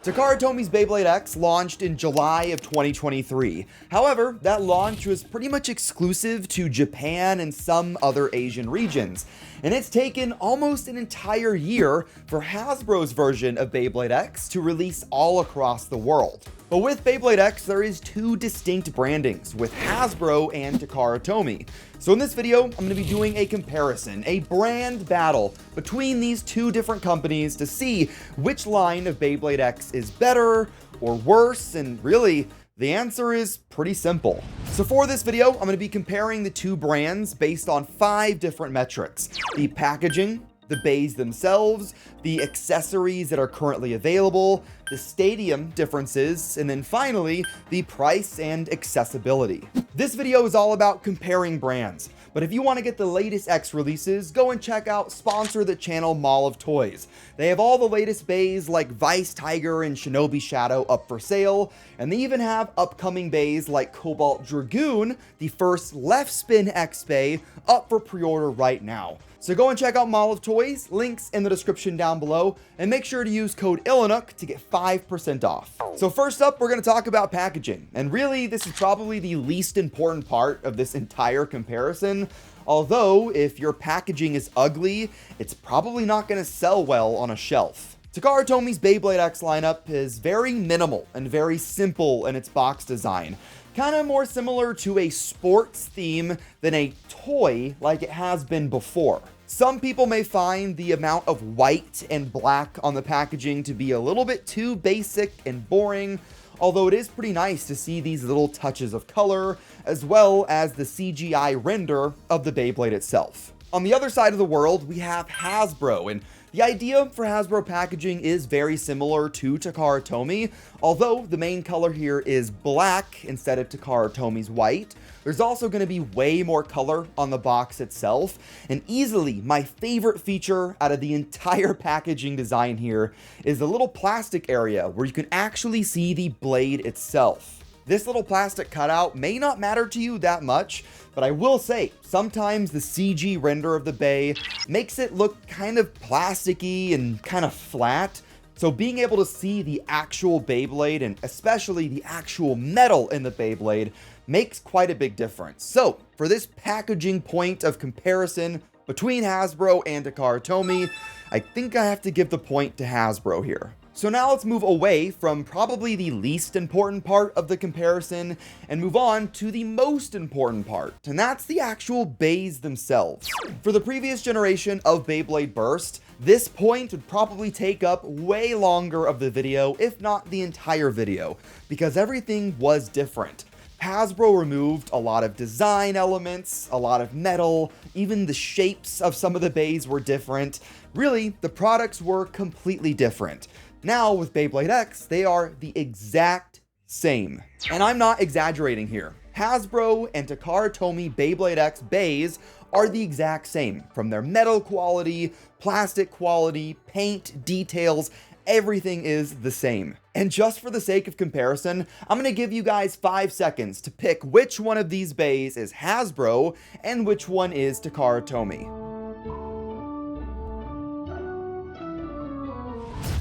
Takara Tomy's Beyblade X launched in July of 2023. However, that launch was pretty much exclusive to Japan and some other Asian regions. And it's taken almost an entire year for Hasbro's version of Beyblade X to release all across the world. But with Beyblade X, there is two distinct brandings, with Hasbro and Takara Tomy. So in this video, I'm going to be doing a comparison, a brand battle between these two different companies to see which line of Beyblade X is better or worse, and really, the answer is pretty simple. So for this video, I'm going to be comparing the two brands based on 5 different metrics: the packaging, the bays themselves, the accessories that are currently available, the stadium differences, and then finally, the price and accessibility. This video is all about comparing brands, but if you want to get the latest X releases, go and check out sponsor the channel Mall of Toys. They have all the latest bays like Vice Tiger and Shinobi Shadow up for sale, and they even have upcoming bays like Cobalt Dragoon, the first left spin X bay, up for pre-order right now. So go and check out Mall of Toys, links in the description down below, and make sure to use code ilinnuc to get 5% off. So first up, we're going to talk about packaging, and really this is probably the least important part of this entire comparison. Although if your packaging is ugly, it's probably not going to sell well on a shelf. Takara Tomy's Beyblade X lineup is very minimal and very simple in its box design. Kind of more similar to a sports theme than a toy like it has been before. Some people may find the amount of white and black on the packaging to be a little bit too basic and boring, although it is pretty nice to see these little touches of color, as well as the CGI render of the Beyblade itself. On the other side of the world, we have Hasbro, and the idea for Hasbro packaging is very similar to Takara Tomy, although the main color here is black instead of Takara Tomy's white. There's also going to be way more color on the box itself, and easily my favorite feature out of the entire packaging design here is the little plastic area where you can actually see the blade itself. This little plastic cutout may not matter to you that much, but I will say, sometimes the CG render of the bay makes it look kind of plasticky and kind of flat. So being able to see the actual Beyblade, and especially the actual metal in the Beyblade, makes quite a big difference. So for this packaging point of comparison between Hasbro and Takara Tomy, I think I have to give the point to Hasbro here. So now let's move away from probably the least important part of the comparison and move on to the most important part, and that's the actual bays themselves. For the previous generation of Beyblade Burst, this point would probably take up way longer of the video, if not the entire video, because everything was different. Hasbro removed a lot of design elements, a lot of metal, even the shapes of some of the bays were different. Really, the products were completely different. Now with Beyblade X, they are the exact same. And I'm not exaggerating here. Hasbro and Takara Tomy Beyblade X bays are the exact same, from their metal quality, plastic quality, paint, details, everything is the same. And just for the sake of comparison, I'm going to give you guys 5 seconds to pick which one of these bays is Hasbro and which one is Takara Tomy.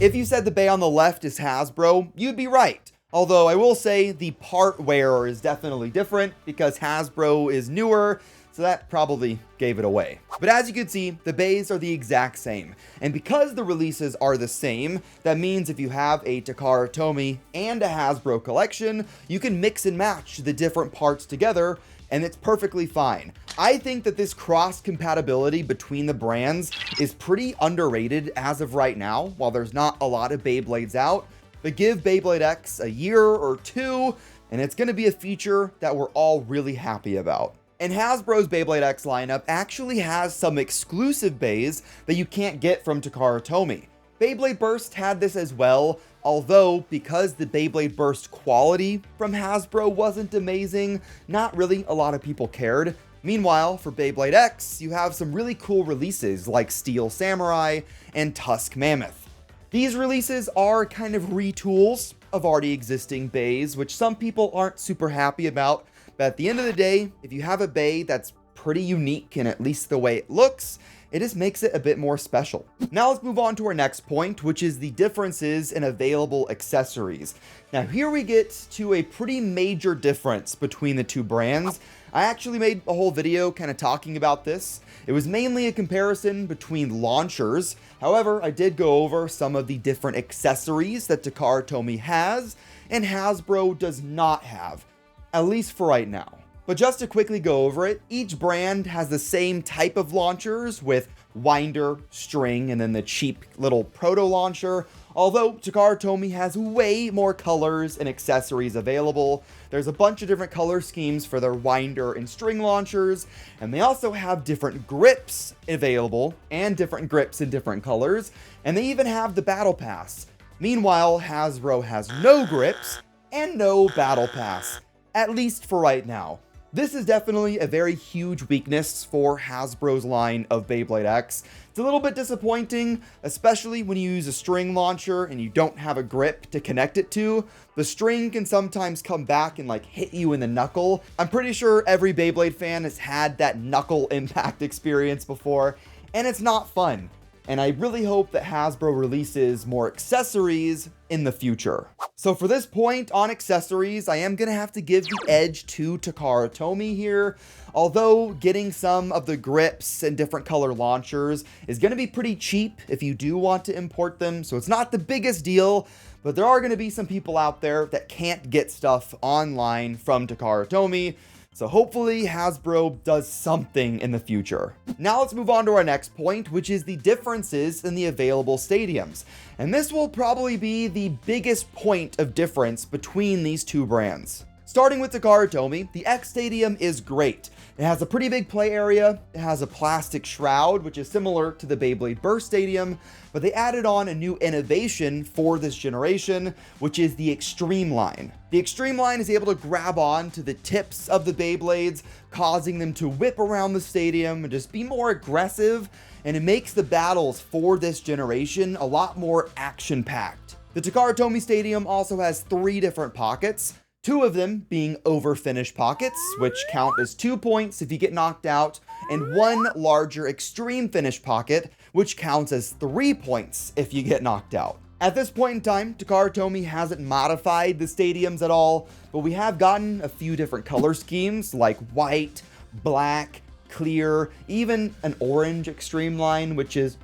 If you said the bay on the left is Hasbro, you'd be right. Although I will say the part wear is definitely different because Hasbro is newer, so that probably gave it away. But as you can see, the bays are the exact same. And because the releases are the same, that means if you have a Takara Tomy and a Hasbro collection, you can mix and match the different parts together, and it's perfectly fine. I think that this cross compatibility between the brands is pretty underrated as of right now, while there's not a lot of Beyblades out. But give Beyblade X a year or 2, and it's going to be a feature that we're all really happy about. And Hasbro's Beyblade X lineup actually has some exclusive bays that you can't get from Takara Tomy. Beyblade Burst had this as well, although because the Beyblade Burst quality from Hasbro wasn't amazing, not really a lot of people cared. Meanwhile, for Beyblade X, you have some really cool releases like Steel Samurai and Tusk Mammoth. These releases are kind of retools of already existing bays, which some people aren't super happy about, but at the end of the day, if you have a bay that's pretty unique in at least the way it looks. It just makes it a bit more special. Now let's move on to our next point, which is the differences in available accessories. Now here we get to a pretty major difference between the two brands. I actually made a whole video kind of talking about this. It was mainly a comparison between launchers. However, I did go over some of the different accessories that Takara Tomy has and Hasbro does not have, at least for right now. But just to quickly go over it, each brand has the same type of launchers with winder, string, and then the cheap little proto launcher. Although Takara Tomy has way more colors and accessories available. There's a bunch of different color schemes for their winder and string launchers, and they also have different grips available and different grips in different colors, and they even have the battle pass. Meanwhile, Hasbro has no grips and no battle pass, at least for right now. This is definitely a very huge weakness for Hasbro's line of Beyblade X. It's a little bit disappointing, especially when you use a string launcher and you don't have a grip to connect it to. The string can sometimes come back and like hit you in the knuckle. I'm pretty sure every Beyblade fan has had that knuckle impact experience before, and it's not fun. And I really hope that Hasbro releases more accessories in the future. So for this point on accessories, I am going to have to give the edge to Takara Tomy here. Although getting some of the grips and different color launchers is going to be pretty cheap if you do want to import them. So it's not the biggest deal, but there are going to be some people out there that can't get stuff online from Takara Tomy. So hopefully Hasbro does something in the future. Now let's move on to our next point, which is the differences in the available stadiums. And this will probably be the biggest point of difference between these two brands. Starting with Takara Tomy, the X Stadium is great. It has a pretty big play area, it has a plastic shroud, which is similar to the Beyblade Burst Stadium, but they added on a new innovation for this generation, which is the Extreme Line. The Extreme Line is able to grab on to the tips of the Beyblades, causing them to whip around the stadium and just be more aggressive, and it makes the battles for this generation a lot more action-packed. The Takara Tomy Stadium also has 3 different pockets, 2 of them being over-finish pockets, which count as 2 points if you get knocked out, and 1 larger extreme finish pocket, which counts as 3 points if you get knocked out. At this point in time, Takara Tomy hasn't modified the stadiums at all, but we have gotten a few different color schemes like white, black, clear, even an orange extreme line, which is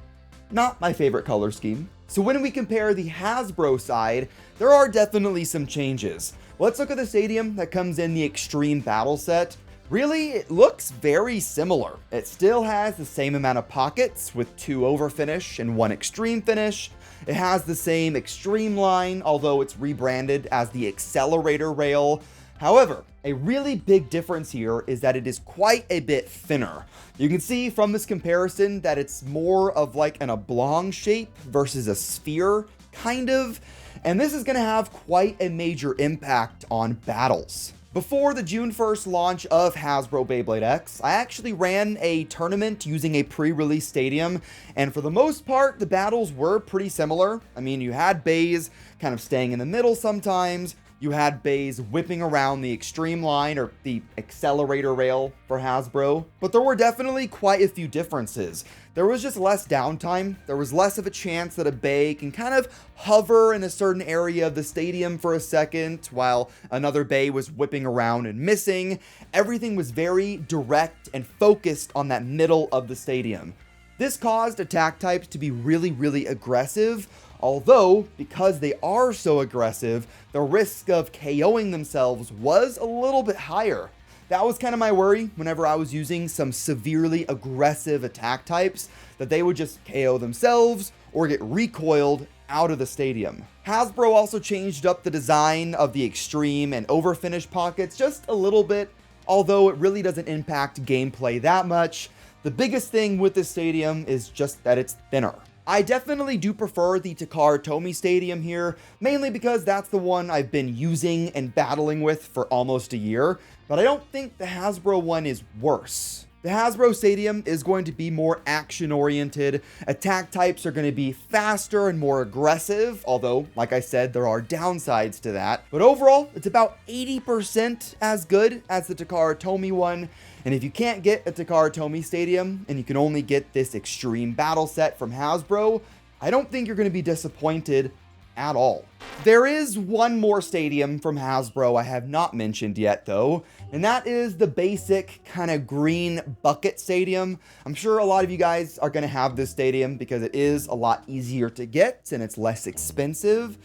not my favorite color scheme. So when we compare the Hasbro side, there are definitely some changes. Let's look at the stadium that comes in the Extreme Battle set. Really, it looks very similar. It still has the same amount of pockets with 2 over finish and 1 extreme finish. It has the same extreme line, although it's rebranded as the accelerator rail. However, a really big difference here is that it is quite a bit thinner. You can see from this comparison that it's more of like an oblong shape versus a sphere, kind of. And this is going to have quite a major impact on battles. Before the June 1st launch of Hasbro Beyblade X, I actually ran a tournament using a pre-release stadium, and for the most part, the battles were pretty similar. I mean, you had bays kind of staying in the middle sometimes, you had bays whipping around the extreme line or the accelerator rail for Hasbro, but there were definitely quite a few differences. There was just less downtime, there was less of a chance that a bay can kind of hover in a certain area of the stadium for a second while another bay was whipping around and missing. Everything was very direct and focused on that middle of the stadium. This caused attack types to be really aggressive, although because they are so aggressive, the risk of KOing themselves was a little bit higher. That was kind of my worry whenever I was using some severely aggressive attack types, that they would just KO themselves or get recoiled out of the stadium. Hasbro also changed up the design of the extreme and overfinish pockets just a little bit, although it really doesn't impact gameplay that much. The biggest thing with this stadium is just that it's thinner. I definitely do prefer the Takara Tomy Stadium here, mainly because that's the one I've been using and battling with for almost a year, but I don't think the Hasbro one is worse. The Hasbro Stadium is going to be more action-oriented. Attack types are going to be faster and more aggressive, although, like I said, there are downsides to that. But overall, it's about 80% as good as the Takara Tomy one. And if you can't get a Takara Tomy Stadium, and you can only get this Extreme Battle set from Hasbro, I don't think you're going to be disappointed at all. There is one more stadium from Hasbro I have not mentioned yet though, and that is the basic kind of green bucket stadium. I'm sure a lot of you guys are going to have this stadium because it is a lot easier to get and it's less expensive.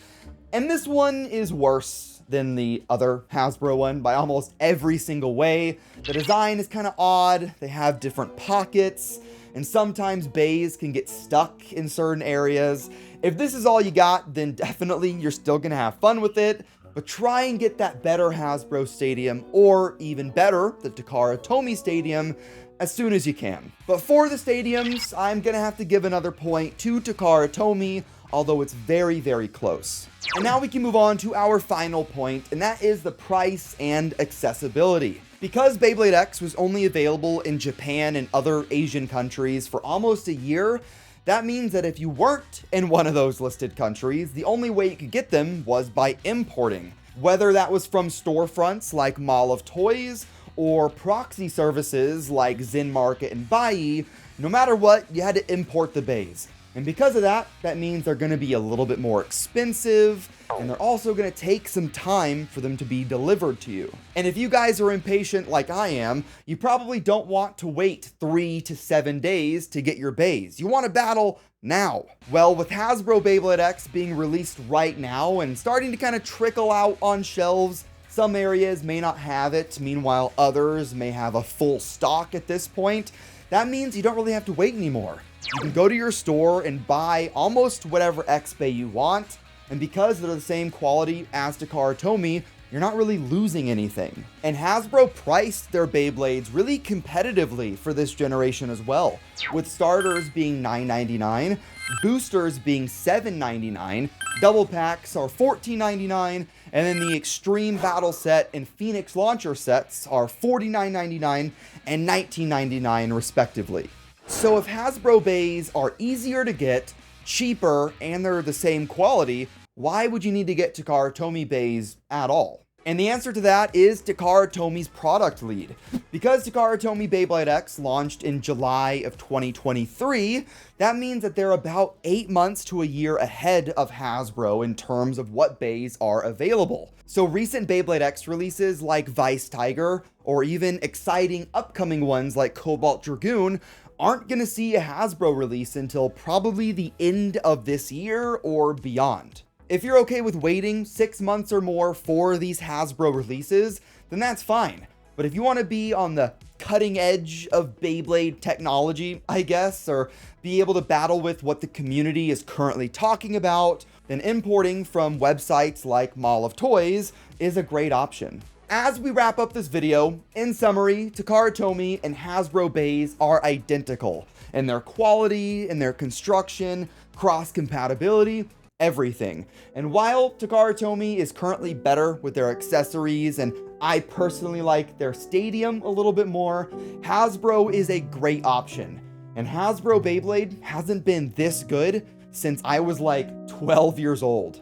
And this one is worse than the other Hasbro one by almost every single way. The design is kind of odd. They have different pockets, and sometimes bays can get stuck in certain areas. If this is all you got, then definitely you're still gonna have fun with it, but try and get that better Hasbro Stadium, or even better, the Takara Tomy Stadium, as soon as you can. But for the stadiums, I'm gonna have to give another point to Takara Tomy, although it's very, very close. And now we can move on to our final point, and that is the price and accessibility. Because Beyblade X was only available in Japan and other Asian countries for almost a year, that means that if you weren't in one of those listed countries, the only way you could get them was by importing. Whether that was from storefronts like Mall of Toys, or proxy services like Zen Market and Bai, no matter what, you had to import the bays. And because of that, that means they're going to be a little bit more expensive, and they're also going to take some time for them to be delivered to you. And if you guys are impatient like I am, you probably don't want to wait 3 to 7 days to get your bays. You want to battle now. Well, with Hasbro Beyblade X being released right now and starting to kind of trickle out on shelves, some areas may not have it, meanwhile others may have a full stock at this point. That means you don't really have to wait anymore. You can go to your store and buy almost whatever X Bay you want, and because they're the same quality as Takara Tomy, you're not really losing anything. And Hasbro priced their Beyblades really competitively for this generation as well, with starters being $9.99, boosters being $7.99, double packs are $14.99, and then the Extreme Battle set and Phoenix Launcher sets are $49.99 and $19.99 respectively. So if Hasbro bays are easier to get, cheaper, and they're the same quality, why would you need to get Takara Tomy bays at all? And the answer to that is Takara Tomy's product lead. Because Takara Tomy Beyblade X launched in July of 2023, that means that they're about 8 months to a year ahead of Hasbro in terms of what bays are available. So recent Beyblade X releases like Vice Tiger, or even exciting upcoming ones like Cobalt Dragoon, aren't going to see a Hasbro release until probably the end of this year or beyond. If you're okay with waiting 6 months or more for these Hasbro releases, then that's fine. But if you want to be on the cutting edge of Beyblade technology, I guess, or be able to battle with what the community is currently talking about, then importing from websites like Mall of Toys is a great option. As we wrap up this video, in summary, Takara Tomy and Hasbro bays are identical in their quality, in their construction, cross-compatibility, everything. And while Takara Tomy is currently better with their accessories, and I personally like their stadium a little bit more, Hasbro is a great option. And Hasbro Beyblade hasn't been this good since I was like 12 years old.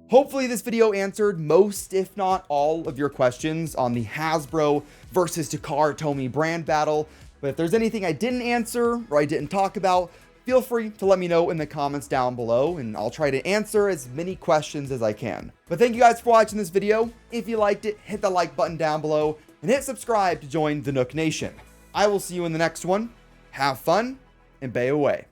Hopefully this video answered most, if not all, of your questions on the Hasbro versus Takara Tomy brand battle. But if there's anything I didn't answer or I didn't talk about, feel free to let me know in the comments down below, and I'll try to answer as many questions as I can. But thank you guys for watching this video. If you liked it, hit the like button down below and hit subscribe to join the Nook Nation. I will see you in the next one. Have fun and bay away.